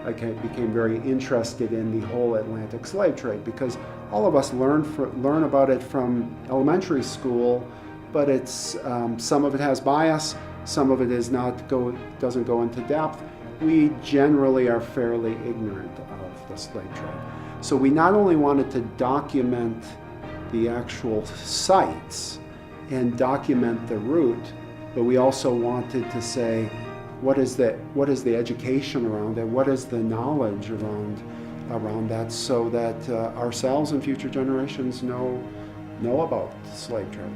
I became very interested in the whole Atlantic slave trade, because all of us learn about it from elementary school, but it's some of it has bias, some of it doesn't go into depth. We generally are fairly ignorant of the slave trade. So we not only wanted to document the actual sites and document the route, but we also wanted to say, what is the education around it? What is the knowledge around that, so that ourselves and future generations know about slave trade.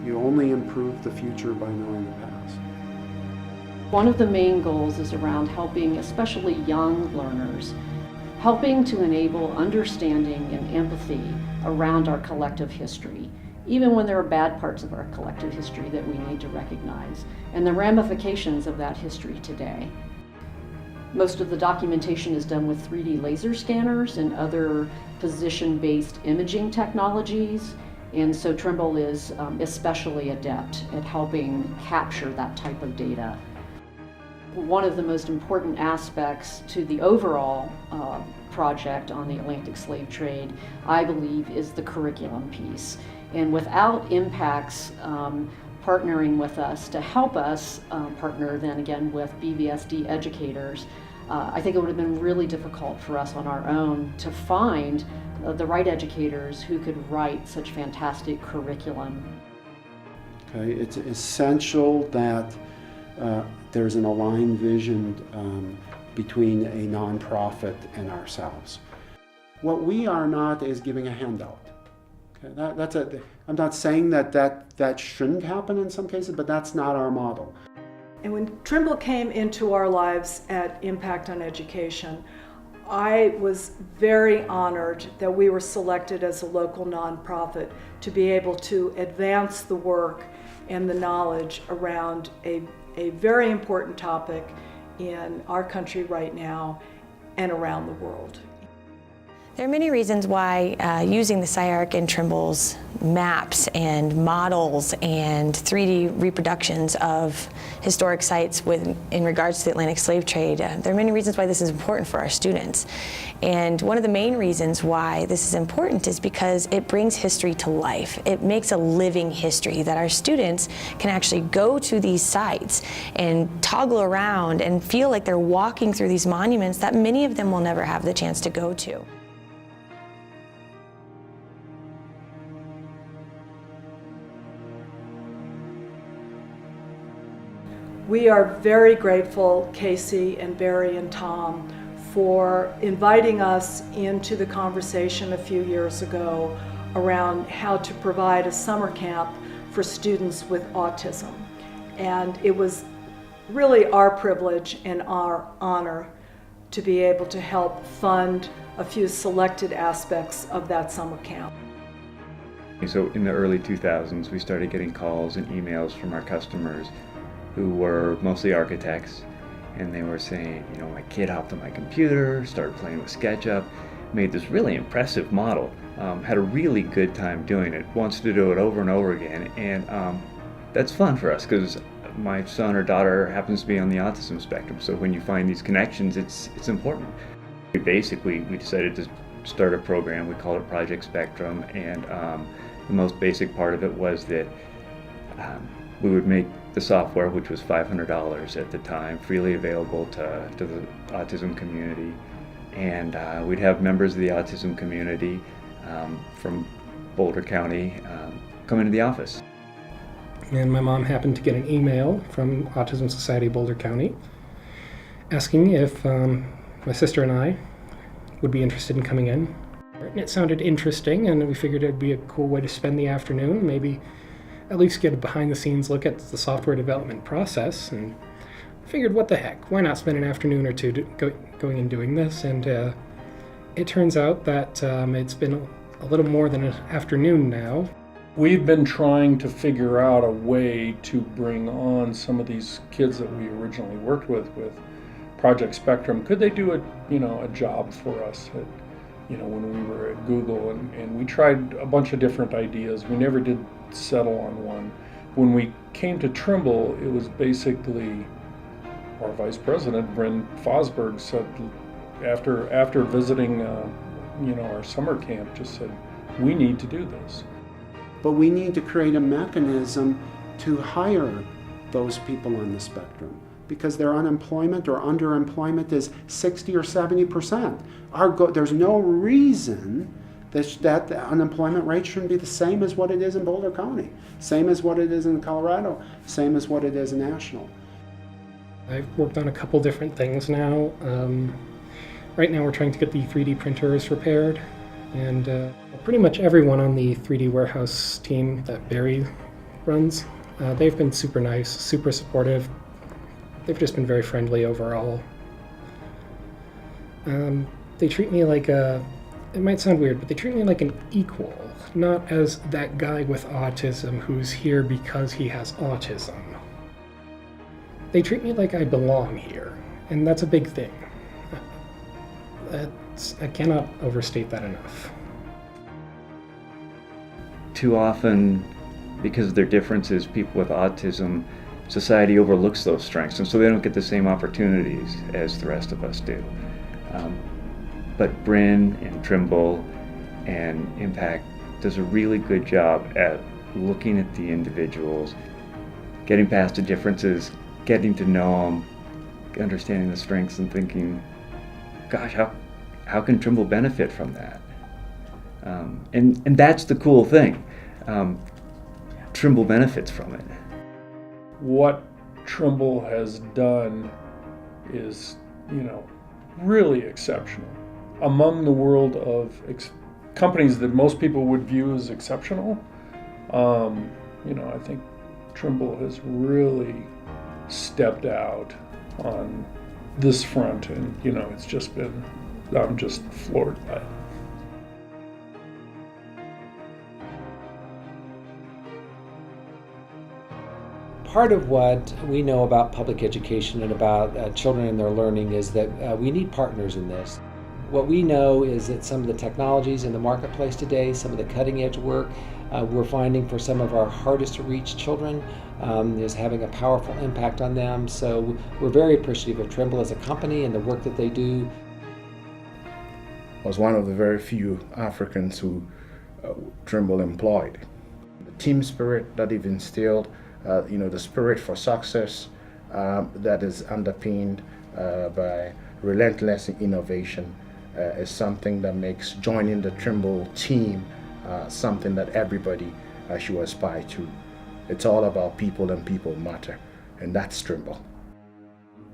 You only improve the future by knowing the past. One of the main goals is around helping, especially young learners, helping to enable understanding and empathy around our collective history, even when there are bad parts of our collective history that we need to recognize, and the ramifications of that history today. Most of the documentation is done with 3D laser scanners and other position-based imaging technologies, and so Trimble is especially adept at helping capture that type of data. One of the most important aspects to the overall project on the Atlantic slave trade, I believe, is the curriculum piece. And without Impact's partnering with us to help us partner then again with BVSD educators, I think it would have been really difficult for us on our own to find the right educators who could write such fantastic curriculum. Okay, it's essential that there's an aligned vision between a nonprofit and ourselves. What we are not is giving a handout. Okay, I'm not saying that shouldn't happen in some cases, but that's not our model. And when Trimble came into our lives at Impact on Education, I was very honored that we were selected as a local nonprofit to be able to advance the work and the knowledge around a very important topic in our country right now and around the world. There are many reasons why using the SCI-Arc and Trimble's maps and models and 3D reproductions of historic sites in regards to the Atlantic slave trade, there are many reasons why this is important for our students. And one of the main reasons why this is important is because it brings history to life. It makes a living history that our students can actually go to these sites and toggle around and feel like they're walking through these monuments that many of them will never have the chance to go to. We are very grateful, Casey and Barry and Tom, for inviting us into the conversation a few years ago around how to provide a summer camp for students with autism. And it was really our privilege and our honor to be able to help fund a few selected aspects of that summer camp. So in the early 2000s, we started getting calls and emails from our customers who were mostly architects, and they were saying, you know, my kid hopped on my computer, started playing with SketchUp, made this really impressive model, had a really good time doing it, wants to do it over and over again, and that's fun for us because my son or daughter happens to be on the autism spectrum, so when you find these connections, it's important. We decided to start a program. We called it Project Spectrum, and the most basic part of it was that we would make the software, which was $500 at the time, freely available to the autism community. And we'd have members of the autism community from Boulder County come into the office. And my mom happened to get an email from Autism Society of Boulder County asking if my sister and I would be interested in coming in. And it sounded interesting, and we figured it'd be a cool way to spend the afternoon, maybe at least get a behind-the-scenes look at the software development process, and figured, what the heck, why not spend an afternoon or two going and doing this? And it turns out that it's been a little more than an afternoon now. We've been trying to figure out a way to bring on some of these kids that we originally worked with Project Spectrum. Could they do a job for us when we were at Google, and we tried a bunch of different ideas. We never did settle on one. When we came to Trimble, it was basically our vice president, Bryn Fosberg, said, after visiting, our summer camp, just said, we need to do this. But we need to create a mechanism to hire those people on the spectrum, because their unemployment or underemployment is 60 or 70%. There's no reason that the unemployment rate shouldn't be the same as what it is in Boulder County, same as what it is in Colorado, same as what it is national. I've worked on a couple different things now. Right now we're trying to get the 3D printers repaired, and pretty much everyone on the 3D warehouse team that Barry runs, they've been super nice, super supportive. They've just been very friendly overall. They treat me like it might sound weird, but they treat me like an equal, not as that guy with autism who's here because he has autism. They treat me like I belong here, and that's a big thing. I cannot overstate that enough. Too often, because of their differences, people with autism, society overlooks those strengths, and so they don't get the same opportunities as the rest of us do. But Bryn and Trimble and Impact does a really good job at looking at the individuals, getting past the differences, getting to know them, understanding the strengths, and thinking, gosh, how can Trimble benefit from that? And that's the cool thing. Trimble benefits from it. What Trimble has done is, really exceptional. Among the world of companies that most people would view as exceptional, I think Trimble has really stepped out on this front, and it's just been, I'm just floored by it. Part of what we know about public education and about children and their learning is that we need partners in this. What we know is that some of the technologies in the marketplace today, some of the cutting edge work we're finding for some of our hardest to reach children is having a powerful impact on them. So we're very appreciative of Trimble as a company and the work that they do. I was one of the very few Africans who Trimble employed. The team spirit that they've instilled, the spirit for success that is underpinned by relentless innovation is something that makes joining the Trimble team something that everybody should aspire to. It's all about people, and people matter, and that's Trimble.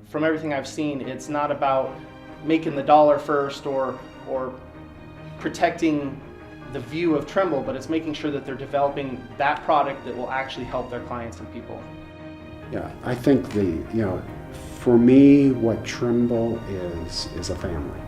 From everything I've seen, it's not about making the dollar first or protecting the view of Trimble, but it's making sure that they're developing that product that will actually help their clients and people. Yeah, I think for me, what Trimble is a family.